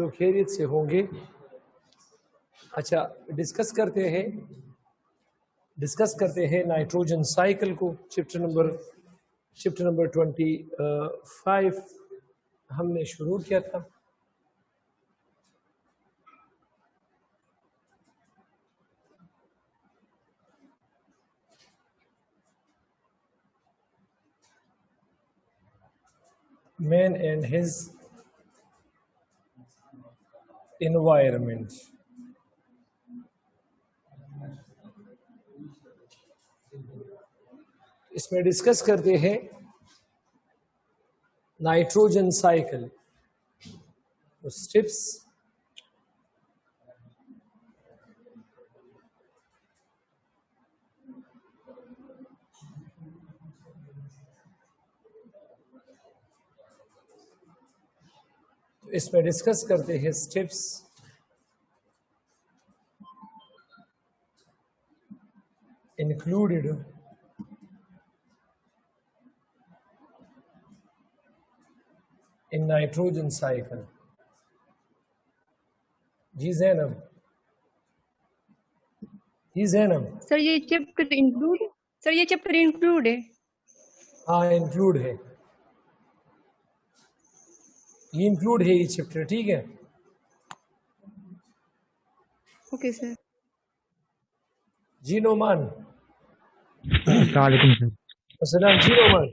तो खैरियत से होंगे। अच्छा, डिस्कस करते हैं नाइट्रोजन साइकिल को। चैप्टर नंबर 25 हमने शुरू किया था। Man and his environment. इसमें डिस्कस करते हैं नाइट्रोजन साइकिल, स्टेप्स, इसमें डिस्कस करते हैं steps, included in nitrogen cycle. जी ज़ैनब, सर ये चैप्टर इंक्लूड है। हाँ इंक्लूड है, ये इंक्लूड है ये चैप्टर, ठीक है। Okay sir. जी नोमान। अस्सलामुअलैकुम सर। अस्सलाम। जी नोमान।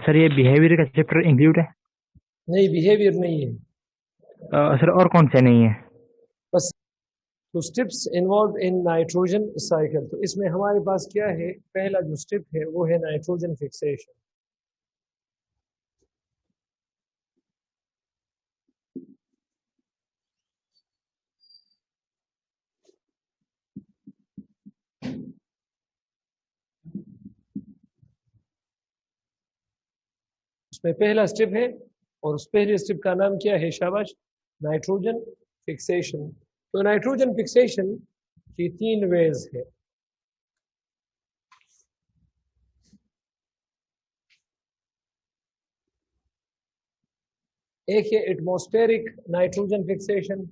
सर ये बिहेवियर का चैप्टर इंक्लूड है? नहीं, बिहेवियर नहीं है। सर और कौन से नहीं है? बस तो steps involve in nitrogen cycle. तो इसमें हमारे पास क्या है, पहला जो स्टेप है वो है नाइट्रोजन फिक्सेशन। उसमें पहला स्टेप है और उस पहले स्टेप का नाम क्या है, शाबाश, नाइट्रोजन फिक्सेशन। तो नाइट्रोजन फिक्सेशन की 3 वेज है। एक है एटमॉस्फेरिक नाइट्रोजन फिक्सेशन,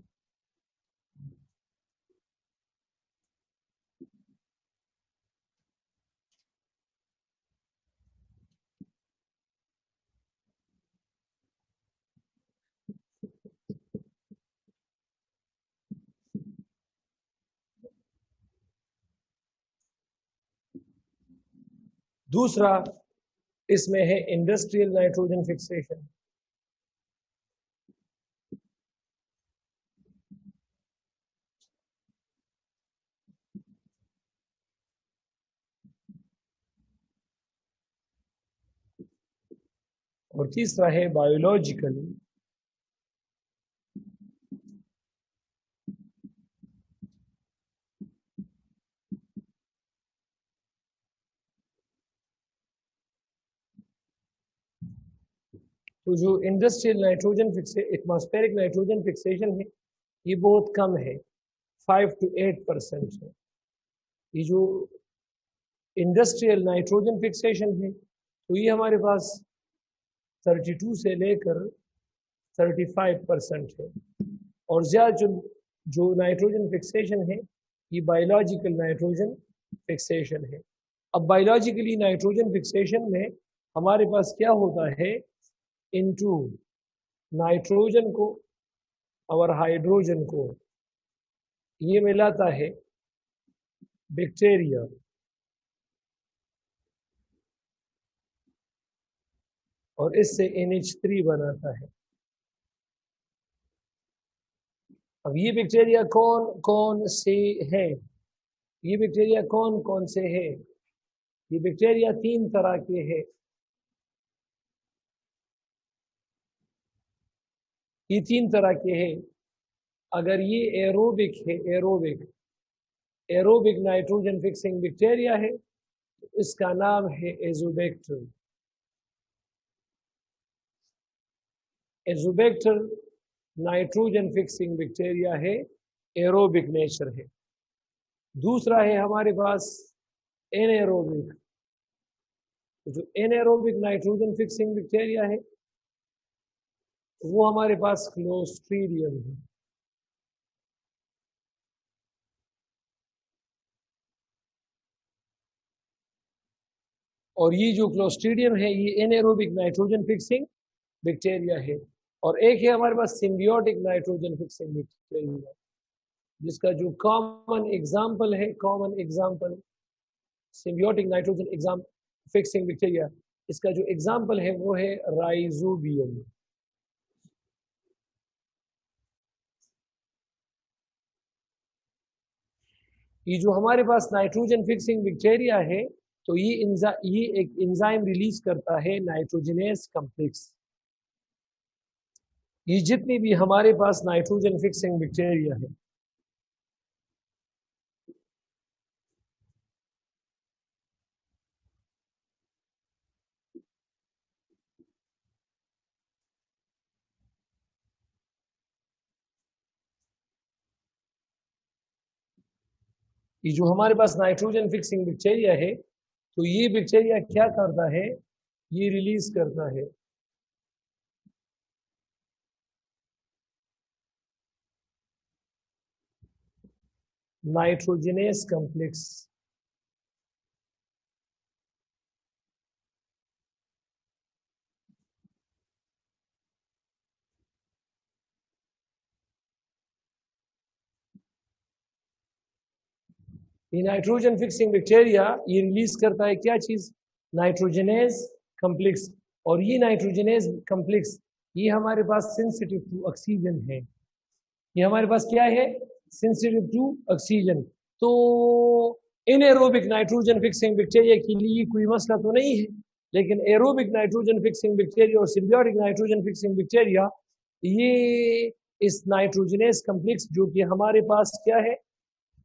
दूसरा इसमें है इंडस्ट्रियल नाइट्रोजन फिक्सेशन। और तीसरा है बायोलॉजिकल तो जो industrial nitrogen atmospheric nitrogen fixation है ये बहुत कम है, 5 to 8% है। ये जो इंडस्ट्रियल नाइट्रोजन फिक्सेशन है तो ये हमारे पास 32 से लेकर 35% है। और ज्यादा जो नाइट्रोजन फिक्सेशन है ये बायोलॉजिकल नाइट्रोजन फिक्सेशन है। अब बायोलॉजिकली नाइट्रोजन फिक्सेशन में हमारे पास क्या होता है, इनटू नाइट्रोजन को और हाइड्रोजन को ये मिलाता है बैक्टीरिया, और इससे NH3 बनाता है। अब ये बैक्टीरिया कौन कौन से है, ये बैक्टीरिया कौन कौन से है, ये बैक्टीरिया 3 तरह के हैं। ये 3 तरह के हैं। अगर ये एरोबिक है, एरोबिक नाइट्रोजन फिक्सिंग बैक्टीरिया है तो इसका नाम है Azotobacter. Azotobacter nitrogen fixing bacteria है, एरोबिक नेचर है। दूसरा है हमारे पास एनएरोबिक। जो एनएरोबिक नाइट्रोजन फिक्सिंग बैक्टीरिया है वो हमारे पास क्लोस्ट्रीडियम है। और ये जो क्लोस्ट्रीडियम है ये एनारोबिक नाइट्रोजन फिक्सिंग बैक्टीरिया है। और एक है हमारे पास सिम्बियोटिक नाइट्रोजन फिक्सिंग बैक्टीरिया, जिसका जो common example symbiotic nitrogen exam fixing bacteria, इसका जो एग्जाम्पल है वो है राइजोबियम। ये जो हमारे पास नाइट्रोजन फिक्सिंग बैक्टीरिया है, तो ये एक एंजाइम रिलीज करता है नाइट्रोजनेस कॉम्प्लेक्स। ये जितनी भी हमारे पास नाइट्रोजन फिक्सिंग बैक्टीरिया है, ये जो हमारे पास नाइट्रोजन फिक्सिंग बैक्टीरिया है, तो ये बैक्टीरिया क्या करता है, ये रिलीज करता है नाइट्रोजनेस कॉम्प्लेक्स। ये नाइट्रोजन फिक्सिंग बैक्टीरिया ये रिलीज करता है क्या चीज, नाइट्रोजनेस कॉम्प्लेक्स। और ये नाइट्रोजनेस कॉम्प्लेक्स ये हमारे पास सेंसिटिव टू ऑक्सीजन है। ये हमारे पास क्या है, सेंसिटिव टू ऑक्सीजन। तो एनारोबिक नाइट्रोजन फिक्सिंग बैक्टीरिया के लिए कोई मसला तो नहीं है, लेकिन एरोबिक नाइट्रोजन फिक्सिंग बैक्टीरिया और सिम्बियोटिक नाइट्रोजन फिक्सिंग बैक्टीरिया ये इस नाइट्रोजनेस कॉम्प्लेक्स जो कि हमारे पास क्या है,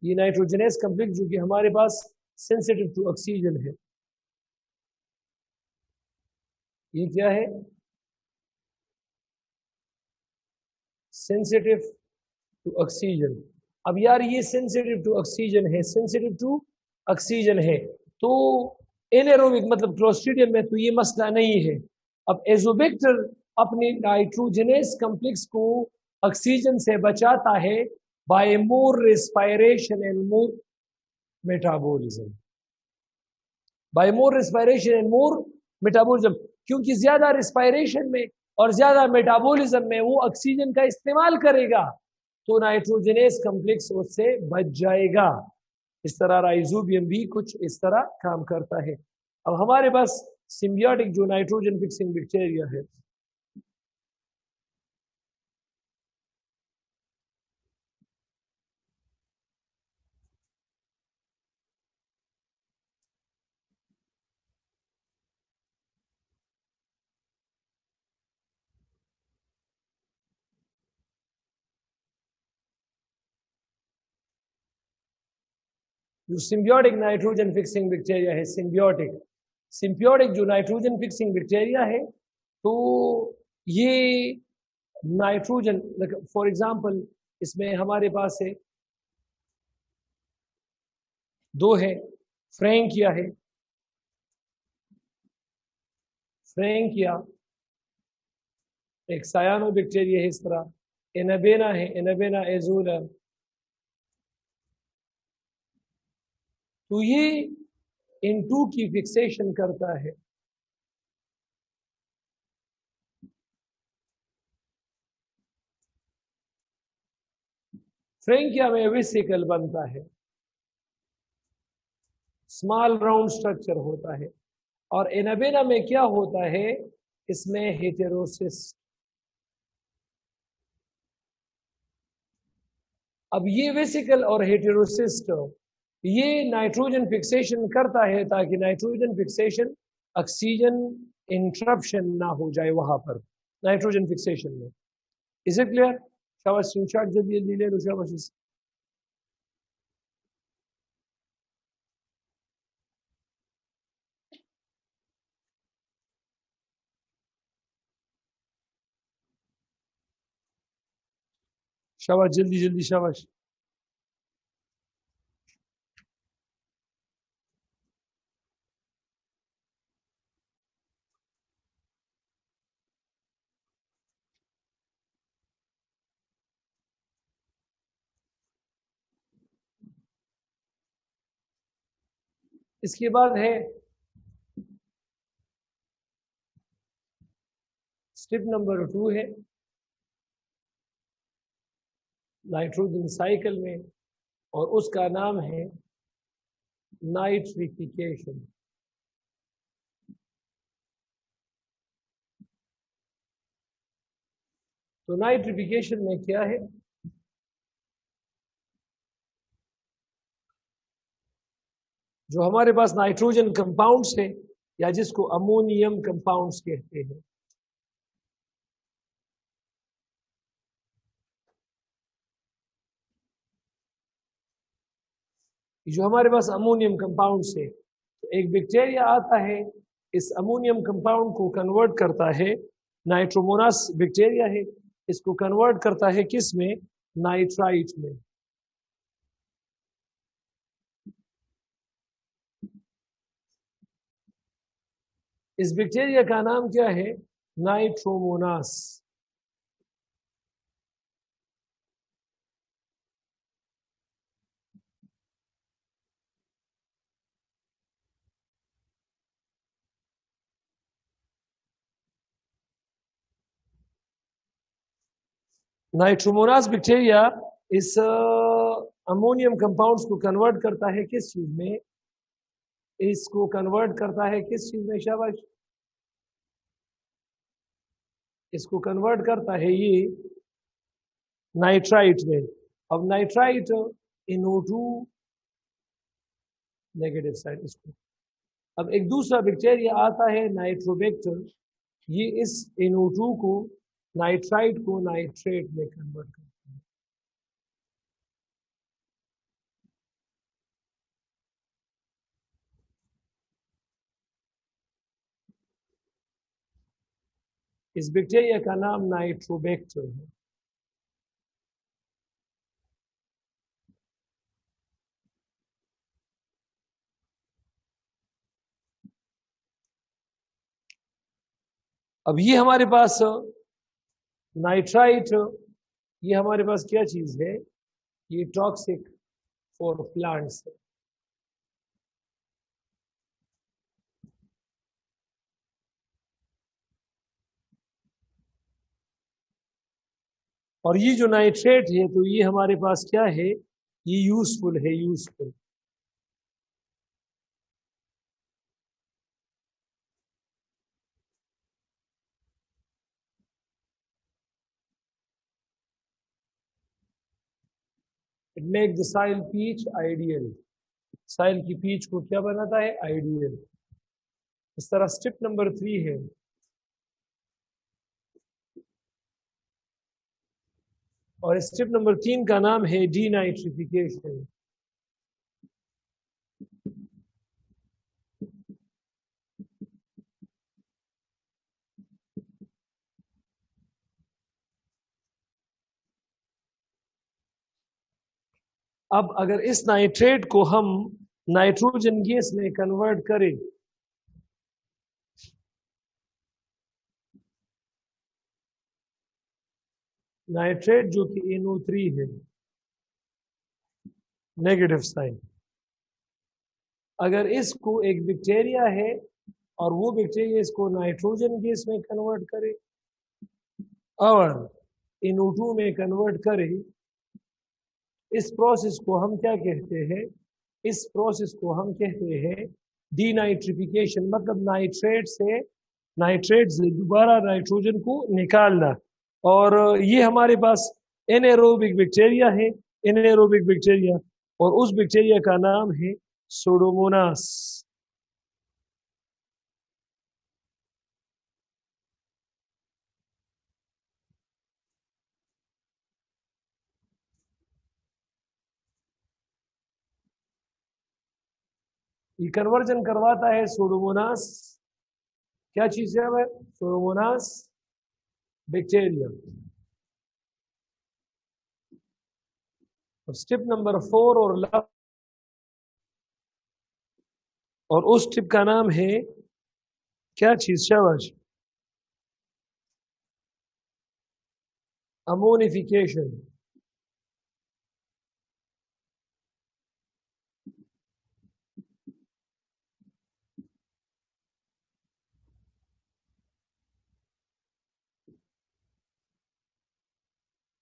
ये नाइट्रोजनेस कॉम्प्लेक्स जो कि हमारे पास सेंसिटिव टू ऑक्सीजन है, ये क्या है, सेंसिटिव टू ऑक्सीजन। अब यार ये सेंसिटिव टू ऑक्सीजन है, सेंसिटिव टू ऑक्सीजन है, तो एनारोबिक मतलब क्लोस्ट्रीडियम में तो ये मसला नहीं है। अब एजोबैक्टर अपने नाइट्रोजनेस कॉम्प्लेक्स को ऑक्सीजन से बचाता है by more respiration and more metabolism, by more respiration and more metabolism. क्योंकि ज्यादा रेस्पायरेशन में और ज्यादा मेटाबॉलिज्म में वो ऑक्सीजन का इस्तेमाल करेगा, तो नाइट्रोजनेस कॉम्प्लेक्स उससे बच जाएगा। इस तरह राइजोबियम भी कुछ इस तरह काम करता है। अब हमारे पास सिम्बियोटिक जो नाइट्रोजन फिक्सिंग बैक्टीरिया है, जो सिम्बियोटिक नाइट्रोजन फिक्सिंग बैक्टीरिया है, सिम्बियोटिक जो नाइट्रोजन फिक्सिंग बैक्टीरिया है, तो ये नाइट्रोजन फॉर एग्जांपल इसमें हमारे पास है दो है, फ्रैंकिया है, फ्रैंकिया एक सायानो बैक्टीरिया है इस तरह, एनाबेना है, एनाबेना एजोला। तो ये N2 की फिक्सेशन करता है। फ्रैंकिया में वेसिकल बनता है, स्मॉल राउंड स्ट्रक्चर होता है। और एनाबेना में क्या होता है, इसमें हेटेरोसिस्ट। अब ये वेसिकल और हेटेरोसिस्ट ये नाइट्रोजन फिक्सेशन करता है ताकि नाइट्रोजन फिक्सेशन ऑक्सीजन इंटरप्शन ना हो जाए वहां पर नाइट्रोजन फिक्सेशन में। Is it clear? शाबाश, स्क्रीनशॉट जल्दी जल्दी ले लो, शाबाश। शाबाश, जल्दी जल्दी, शाबाश। इसके बाद है स्टेप नंबर 2 है नाइट्रोजन साइकिल में, और उसका नाम है नाइट्रिफिकेशन। तो नाइट्रिफिकेशन में क्या है? जो हमारे पास नाइट्रोजन कंपाउंड्स है, या जिसको अमोनियम कंपाउंड्स कहते हैं, जो हमारे पास अमोनियम कंपाउंड्स है, तो एक बैक्टीरिया आता है, इस अमोनियम कंपाउंड को कन्वर्ट करता है, नाइट्रोमोनास बैक्टीरिया है, इसको कन्वर्ट करता है किस में? नाइट्राइट में। इस बैक्टीरिया का नाम क्या है? नाइट्रोमोनास। नाइट्रोमोनास बैक्टीरिया इस अमोनियम कंपाउंड्स को कन्वर्ट करता है किस चीज में? इसको कन्वर्ट करता है किस चीज में? शाबाश, इसको कन्वर्ट करता है ये नाइट्राइट में। अब नाइट्राइट NO2 नेगेटिव साइड इसको। अब एक दूसरा बैक्टीरिया आता है नाइट्रोबैक्टर, ये इस NO2 को, नाइट्राइट को नाइट्रेट में कन्वर्ट करता है। इस बैक्टीरिया का नाम नाइट्रोबैक्टर है। अब ये हमारे पास नाइट्राइट, ये हमारे पास क्या चीज है? ये टॉक्सिक फॉर प्लांट्स है। और ये जो नाइट्रेट है, तो ये हमारे पास क्या है? ये यूजफुल है, useful. It make the soil pH ideal. Soil की पीच को क्या बनाता है? आइडियल। इस तरह स्टेप नंबर 3 है, और स्टेप नंबर 3 का नाम है डीनाइट्रिफिकेशन। अब अगर इस नाइट्रेट को हम नाइट्रोजन गैस में कन्वर्ट करें, नाइट्रेट जो कि NO3 है, नेगेटिव साइन, अगर इसको एक बैक्टीरिया है और वो बैक्टीरिया इसको नाइट्रोजन गैस में कन्वर्ट करे और NO2 में कन्वर्ट करे, इस प्रोसेस को हम क्या कहते हैं? इस प्रोसेस को हम कहते हैं डीनाइट्रिफिकेशन। मतलब नाइट्रेट से दोबारा नाइट्रोजन को निकालना। और ये हमारे पास एनाएरोबिक बैक्टीरिया है, एनाएरोबिक बैक्टीरिया, और उस बैक्टीरिया का नाम है सूडोमोनास। ये कन्वर्जन करवाता है सूडोमोनास। क्या चीज है वह? Pseudomonas bacteria. स्टेप नंबर 4 और लास्ट, और उस स्टेप का नाम है क्या चीज? शाबाश, अमोनिफिकेशन।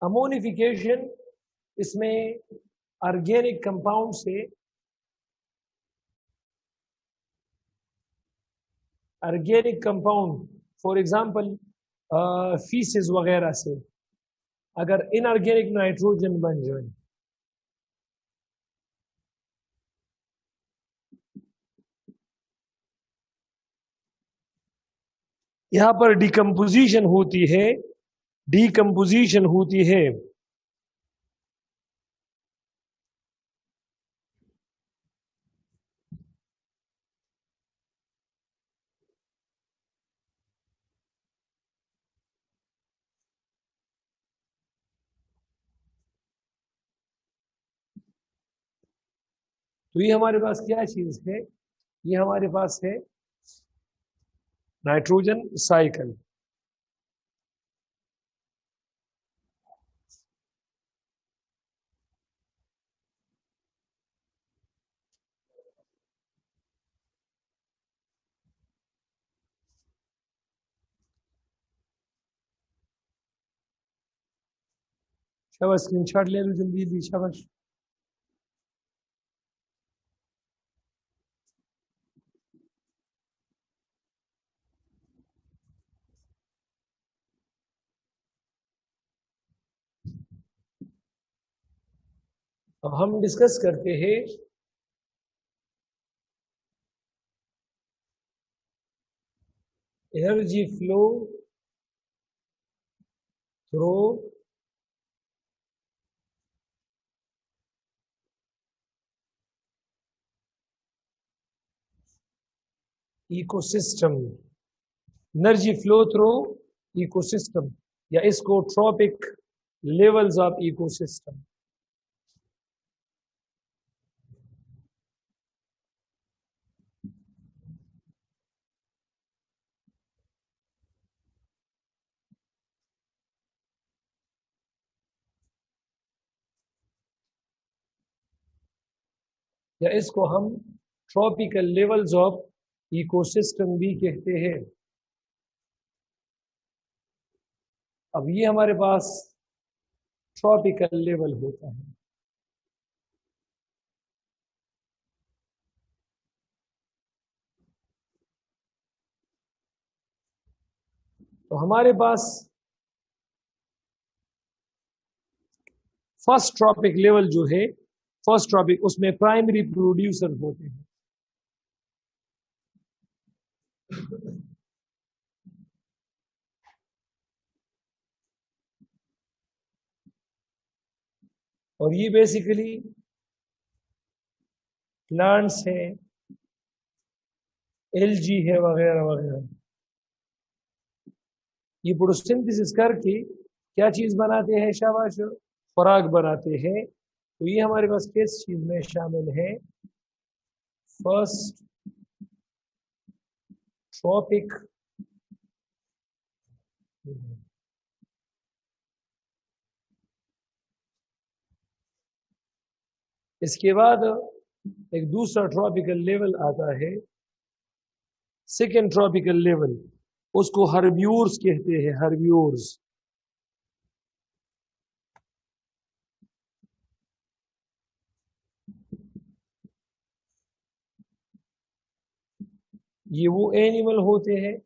अमोनिफिकेशन, इसमें ऑर्गेनिक कंपाउंड से organic compound for example faeces वगैरह से अगर इनऑर्गेनिक नाइट्रोजन बन जाए, यहां पर डिकम्पोजिशन होती है, डिकम्पोजिशन होती है। तो ये हमारे पास क्या चीज है? ये हमारे पास है नाइट्रोजन साइकिल। शाबाश, स्क्रीनशॉट ले लो जल्दी जल्दी, शाबाश। अब हम डिस्कस करते हैं energy flow through ecosystem. Energy flow through ecosystem, या इसको ट्रॉपिक लेवल्स ऑफ इकोसिस्टम। या इसको हम ट्रॉपिकल लेवल्स ऑफ इकोसिस्टम भी कहते हैं। अब ये हमारे पास ट्रॉपिकल लेवल होता है। तो हमारे पास फर्स्ट ट्रॉपिक लेवल जो है, फर्स्ट ट्रॉपिक, उसमें प्राइमरी प्रोड्यूसर होते हैं। और ये बेसिकली प्लांट्स हैं, एलजी है वगैरह वगैरह। ये फोटोसिंथेसिस करके क्या चीज बनाते हैं? शाबाश, खुराक बनाते हैं। तो ये हमारे पास किस चीज में शामिल है? फर्स्ट ट्रॉपिक इसके बाद एक दूसरा ट्रॉपिकल लेवल आता है, सेकेंड ट्रॉपिकल लेवल, उसको हर्ब्यूर्स कहते हैं, हर्ब्यूर्स। ये वो एनिमल होते हैं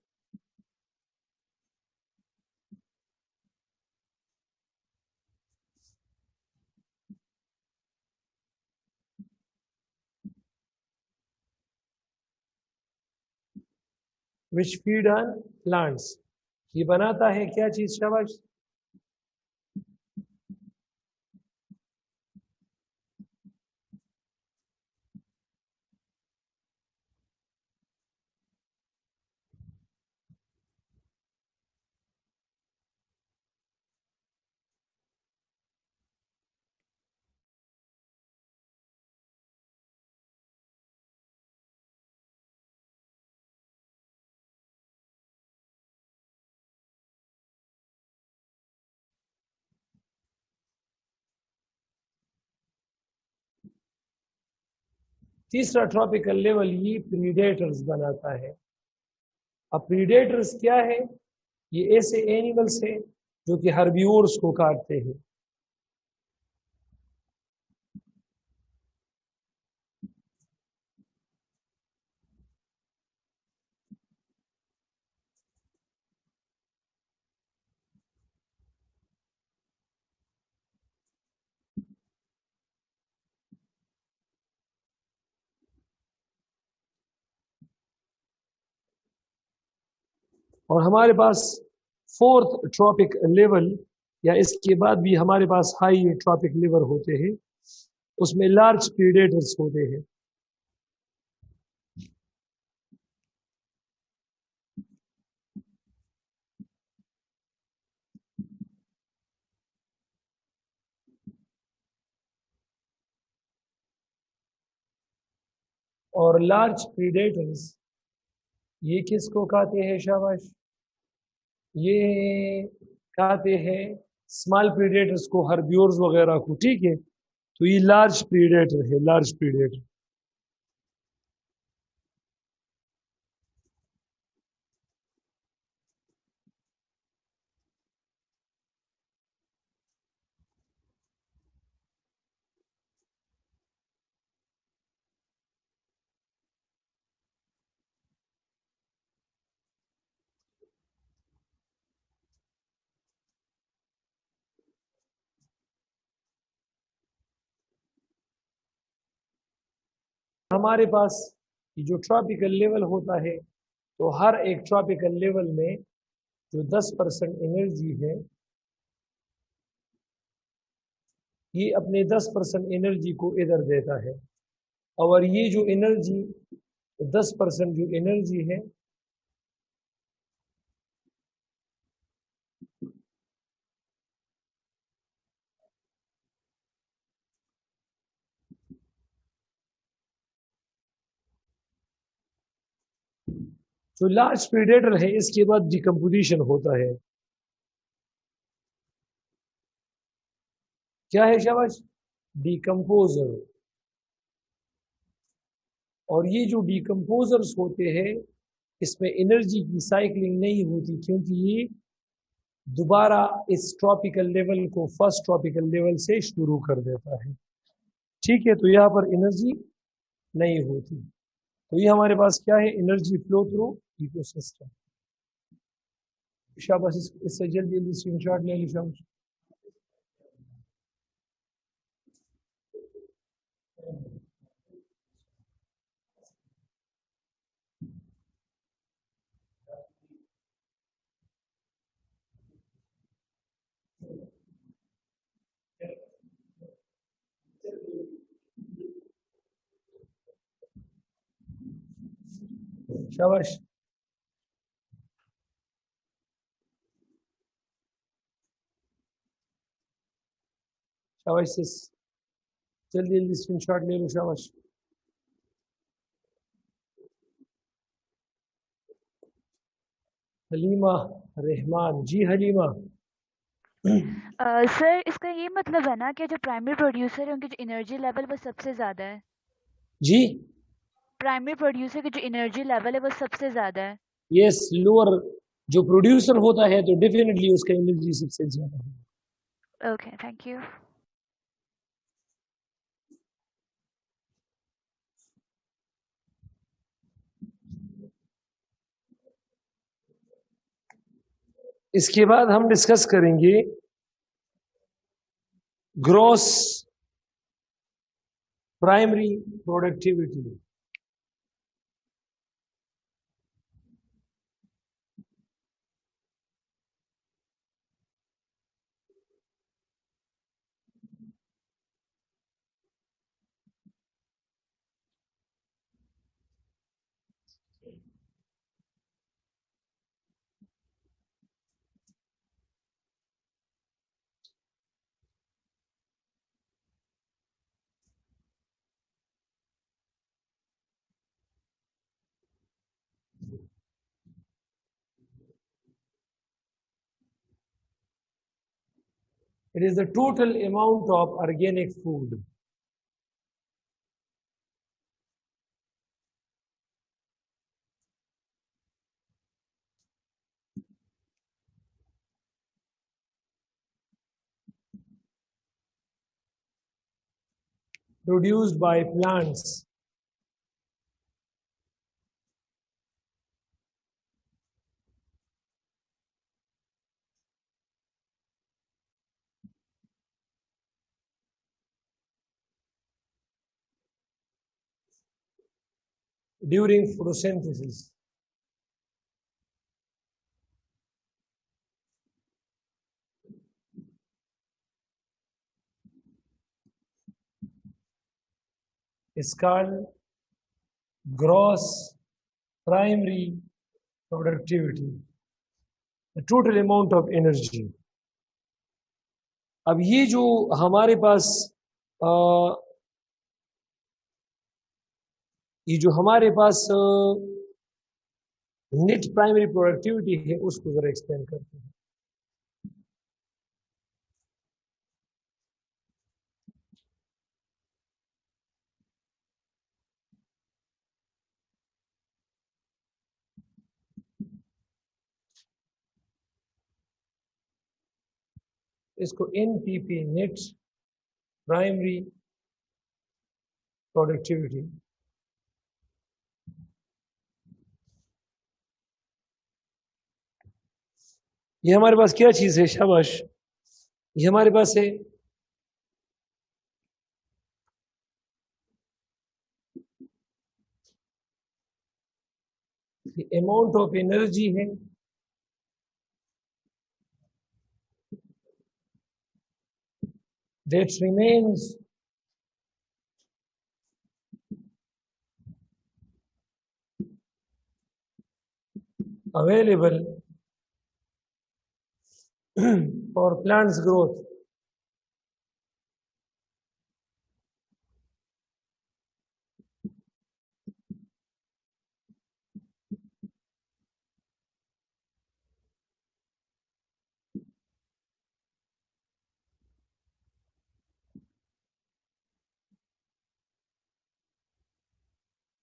विच फीड ऑन प्लांट्स। ये बनाता है क्या चीज? शाबाश, तीसरा ट्रॉपिकल लेवल ये प्रीडेटर्स बनाता है। अब प्रीडेटर्स क्या है? ये ऐसे एनिमल्स हैं जो कि हर्बिवोर्स को काटते हैं। और हमारे पास फोर्थ ट्रॉपिक लेवल या इसके बाद भी हमारे पास हाई ट्रॉपिक लेवल होते हैं, उसमें लार्ज प्रीडेटर्स होते हैं। और लार्ज प्रीडेटर्स ये किसको कहते हैं शाबाश? ये कहते हैं स्मॉल प्रीडेटर्स को, हर्बिवोर्स वगैरह को, ठीक है। तो ये लार्ज प्रीडेटर है, लार्ज प्रीडेटर। हमारे पास ये जो ट्रॉपिकल लेवल होता है, तो हर एक ट्रॉपिकल लेवल में जो 10% एनर्जी है, ये अपने 10% एनर्जी को इधर देता है। और ये जो एनर्जी 10% जो एनर्जी है, जो लार्ज प्रीडेटर है, इसके बाद डिकम्पोजिशन होता है। क्या है शाबाश? डिकम्पोजर। और ये जो डिकम्पोजर्स होते हैं, इसमें एनर्जी की साइक्लिंग नहीं होती, क्योंकि ये दोबारा इस ट्रॉपिकल लेवल को फर्स्ट ट्रॉपिकल लेवल से शुरू कर देता है, ठीक है। तो यहाँ पर एनर्जी नहीं होती। तो ये हमारे पास क्या है? Energy flow through ecosystem. शाबाश, इससे जल्दी जल्दी स्क्रीनशॉट ले ली शाबाश। शाबाश, शाबाश सिस, जल्दी जल्दी स्क्रीनशॉट ले लो शाबाश। हलीमा रहमान, जी हलीमा। सर इसका ये मतलब है ना कि जो प्राइमरी प्रोड्यूसर है उनकी जो एनर्जी लेवल वो सबसे ज़्यादा है। जी, प्राइमरी प्रोड्यूसर की जो एनर्जी लेवल है वो सबसे ज़्यादा है। यस, लोअर जो प्रोड्यूसर होता है तो डेफिनेटली उसका एनर्जी सबसे ज्यादा है। Okay, thank you. इसके बाद हम डिस्कस करेंगे gross primary productivity. It is the total amount of organic food. produced by plants during photosynthesis. Is called gross primary productivity, the total amount of energy. अब ये जो हमारे पास नेट प्राइमरी प्रोडक्टिविटी है उसको जरा एक्सप्लेन करते हैं। इसको NPP नेट प्राइमरी प्रोडक्टिविटी, ये हमारे पास क्या चीज है? शाबाश, ये हमारे पास है अमाउंट ऑफ एनर्जी है that remains available for plants growth.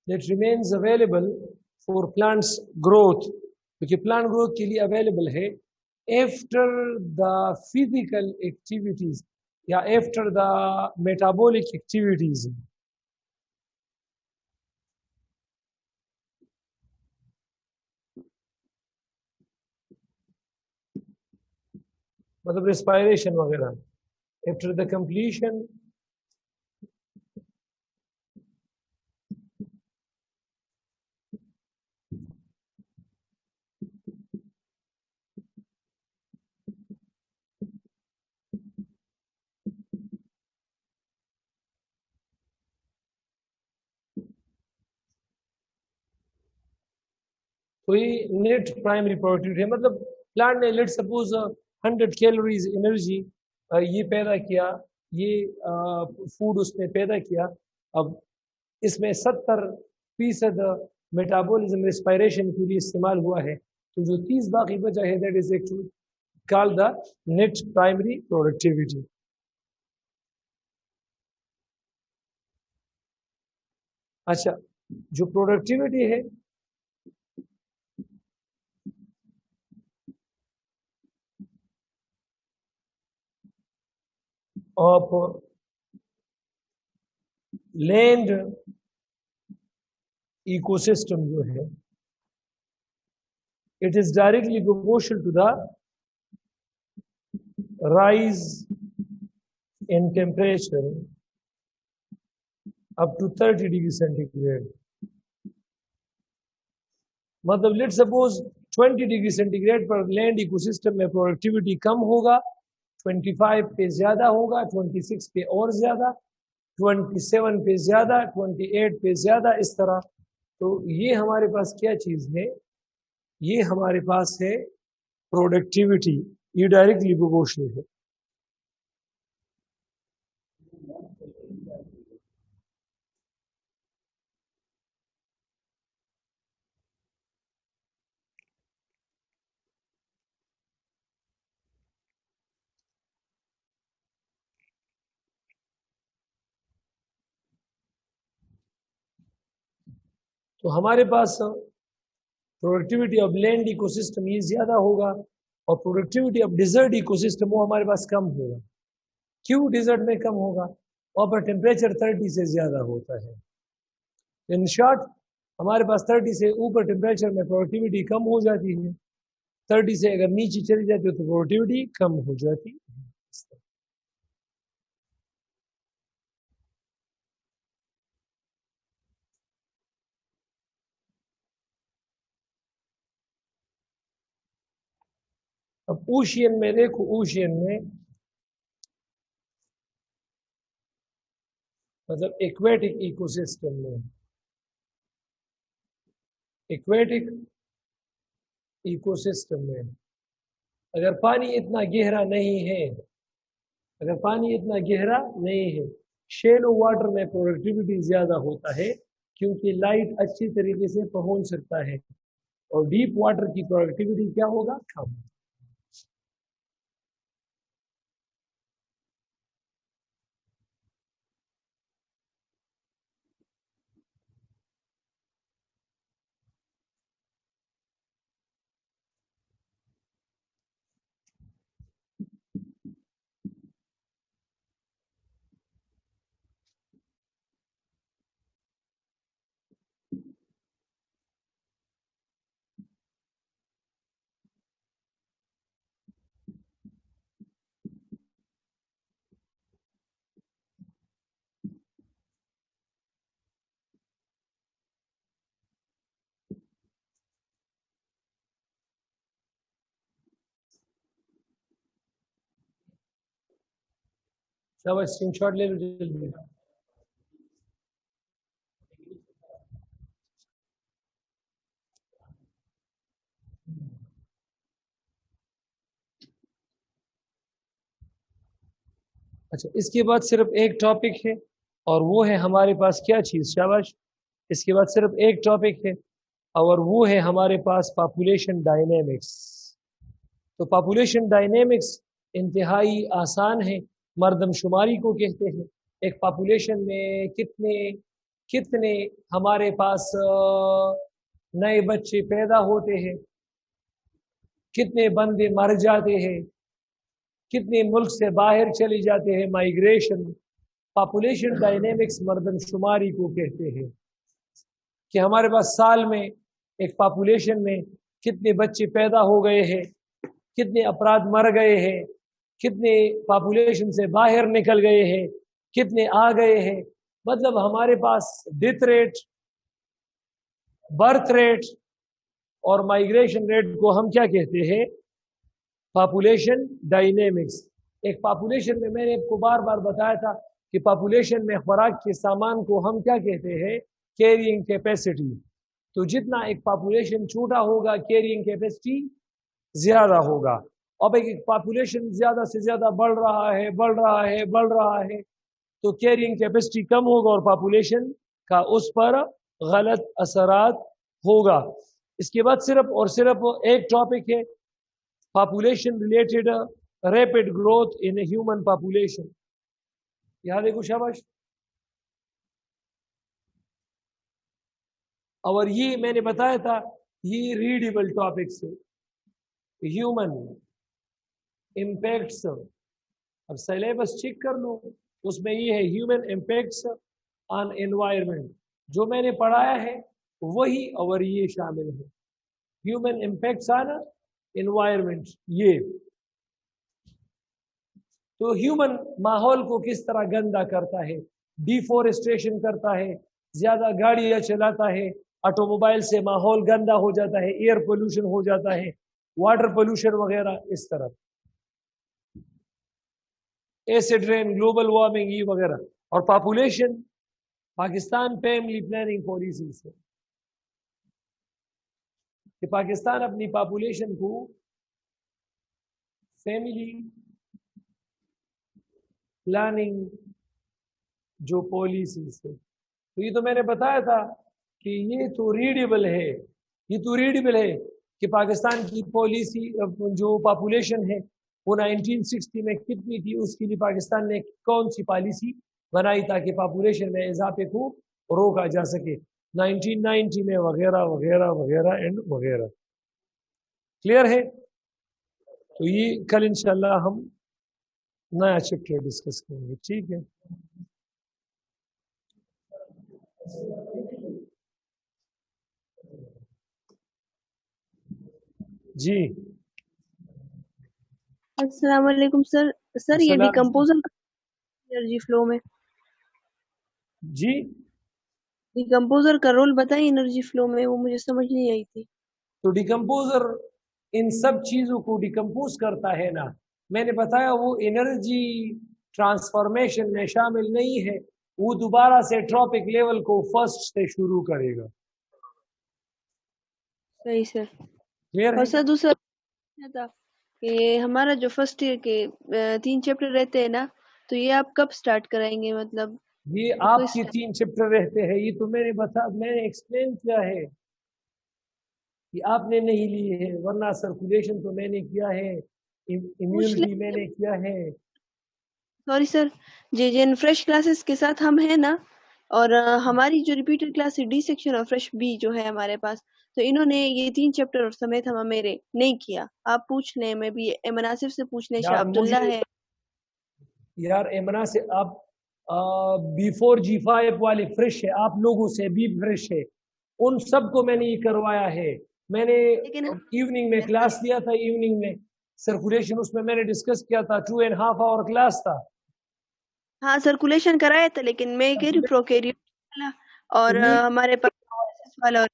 That remains available for plants growth, क्योंकि प्लांट ग्रोथ के लिए अवेलेबल है आफ्टर द फिजिकल एक्टिविटीज या आफ्टर द मेटाबॉलिक एक्टिविटीज। मतलब रेस्पायरेशन वगैरह, आफ्टर द कंप्लीशन तो ये नेट प्राइमरी प्रोडक्टिविटी है। मतलब प्लांट ने लेट सपोज 100 कैलोरीज एनर्जी ये पैदा किया, ये फूड उसने पैदा किया, अब इसमें 70% मेटाबॉलिज्म रेस्पायरेशन के लिए इस्तेमाल हुआ है, तो जो 30 बाकी बचा है that is actually called the net primary productivity. अच्छा, जो प्रोडक्टिविटी है ऑफ लैंड इकोसिस्टम जो है, it is directly proportional to the rise in temperature up to 30 degree centigrade. मतलब लेट सपोज 20 डिग्री सेंटीग्रेड पर लैंड इकोसिस्टम में productivity कम होगा, 25 पे ज्यादा होगा, 26 पे और ज्यादा, 27 पे ज्यादा, 28 पे ज्यादा, इस तरह। तो ये हमारे पास क्या चीज है? ये हमारे पास है प्रोडक्टिविटी, ये डायरेक्टली प्रोपोर्शनल है। तो हमारे पास प्रोडक्टिविटी ऑफ लैंड इकोसिस्टम ये ज्यादा होगा और प्रोडक्टिविटी ऑफ डिजर्ट इकोसिस्टम वो हमारे पास कम होगा। क्यों डिजर्ट में कम होगा? वहाँ पर टेम्परेचर 30 से ज़्यादा होता है। इन शॉर्ट हमारे पास 30 से ऊपर टेम्परेचर में प्रोडक्टिविटी कम हो जाती है, 30 से अगर नीचे चली जाती है तो प्रोडक्टिविटी कम हो जाती है। अब ओशियन में देखो, ओशियन में मतलब एक्वेटिक इकोसिस्टम में, एक्वेटिक इकोसिस्टम में अगर पानी इतना गहरा नहीं है, अगर पानी इतना गहरा नहीं है, शैलो वाटर में प्रोडक्टिविटी ज़्यादा होता है क्योंकि लाइट अच्छी तरीके से पहुंच सकता है, और डीप वाटर की प्रोडक्टिविटी क्या होगा, कम। शाबाश, स्क्रीनशॉट ले लो जल्दी। अच्छा, इसके बाद सिर्फ एक टॉपिक है और वो है हमारे पास क्या चीज़, शाबाश, इसके बाद सिर्फ एक टॉपिक है और वो है हमारे पास पॉपुलेशन डायनेमिक्स। तो पॉपुलेशन डायनेमिक्स इंतहाई आसान है, मर्दमशुमारी को कहते हैं। एक पॉपुलेशन में कितने कितने हमारे पास नए बच्चे पैदा होते हैं, कितने बंदे मर जाते हैं, कितने मुल्क से बाहर चले जाते हैं, माइग्रेशन। पॉपुलेशन डायनेमिक्स मर्दमशुमारी को कहते हैं कि हमारे पास साल में एक पॉपुलेशन में कितने बच्चे पैदा हो गए हैं, कितने अफराद मर गए हैं, कितने पॉपुलेशन से बाहर निकल गए हैं, कितने आ गए हैं। मतलब हमारे पास डेथ रेट, बर्थ रेट और माइग्रेशन रेट को हम क्या कहते हैं, पॉपुलेशन डायनेमिक्स। एक पॉपुलेशन में मैंने आपको बार बार बताया था कि पॉपुलेशन में खुराक के सामान को हम क्या कहते हैं, कैरिंग कैपेसिटी। तो जितना एक पॉपुलेशन छोटा होगा, कैरिंग कैपेसिटी ज्यादा होगा। अब एक पॉपुलेशन ज्यादा से ज्यादा बढ़ रहा है, बढ़ रहा है, बढ़ रहा है, तो कैरिंग कैपेसिटी कम होगा और पॉपुलेशन का उस पर गलत असरात होगा। इसके बाद सिर्फ और सिर्फ एक टॉपिक है, population related rapid growth in human population. यहां देखो, शाबाश। और ये मैंने बताया था, ये रीडेबल टॉपिक्स है, ह्यूमन इम्पैक्ट्स। अब सिलेबस चेक कर लो, उसमें ये है ह्यूमन इम्पैक्ट्स ऑन एनवायरनमेंट। जो मैंने पढ़ाया है वही और ये शामिल है, ह्यूमन इम्पैक्ट्स ऑन एनवायरनमेंट। ये तो ह्यूमन माहौल को किस तरह गंदा करता है, डिफोरेस्टेशन करता है, ज्यादा गाड़ियां चलाता है, ऑटोमोबाइल से माहौल गंदा हो जाता है, एयर पोल्यूशन हो जाता है, वाटर पोल्यूशन वगैरह, इस तरह एसिड रेन, ग्लोबल वार्मिंग, ये वगैरह। और population, Pakistan family planning policy से कि पाकिस्तान अपनी पॉपुलेशन को फैमिली प्लानिंग जो पॉलिसी से, तो ये तो मैंने बताया था कि ये तो रीडेबल है, ये तो रीडेबल है कि पाकिस्तान की पॉलिसी जो पॉपुलेशन है वो 1960 में कितनी थी, उसके लिए पाकिस्तान ने कौन सी पॉलिसी बनाई ताकि पॉपुलेशन में इजाफे को रोका जा सके, 1990 में वगैरह वगैरह वगैरह एंड वगैरह। क्लियर है? तो ये कल इंशाल्लाह हम नया चैप्टर डिस्कस करेंगे, ठीक है। जी अस्सलाम वालेकुम सर। सर ये डिकम्पोजर एनर्जी फ्लो में, जी डिकम्पोजर का रोल बताइए एनर्जी फ्लो में, वो मुझे समझ नहीं आई थी। तो डिकम्पोजर इन सब चीजों को डिकम्पोज करता है ना, मैंने बताया वो एनर्जी ट्रांसफॉर्मेशन में शामिल नहीं है, वो दोबारा से ट्रॉपिक लेवल को फर्स्ट से शुरू करेगा। सही सर। क्लियर और है? सर दूसरा था कि हमारा जो फर्स्ट ईयर के 3 चैप्टर रहते हैं ना, तो ये आप कब स्टार्ट कराएंगे? मतलब ये आपके 3 चैप्टर रहते हैं, ये तो मैंने एक्सप्लेन किया है कि आपने नहीं लिए है, वरना सर्कुलेशन तो मैंने किया है, इम्यूनिटी मैंने किया है। सॉरी सर, जे फ्रेश क्लासेस के साथ हम है ना, और हमारी जो रिपीटेड क्लास है डी सेक्शन और फ्रेश बी जो है हमारे पास, तो इन्होंने ये 3 चैप्टर और समेत हम मेरे नहीं किया। आप पूछ लें, मैं भी एमनासिफ से पूछ लें, शाह अब्दुल्ला है। यार एमना से आप बिफोर G5 वाले फ्रेश है, आप लोगों से भी फ्रेश है, उन सब को मैंने ये करवाया है। मैंने इवनिंग में क्लास लिया था, इवनिंग में सर्कुलेशन उसमें मैंने डिस्कस किया था, 2.5 आवर क्लास था। हाँ सर्कुलेशन कराया था, लेकिन मैं कह रही प्रोकैरियोट वाला और हमारे पास वाला और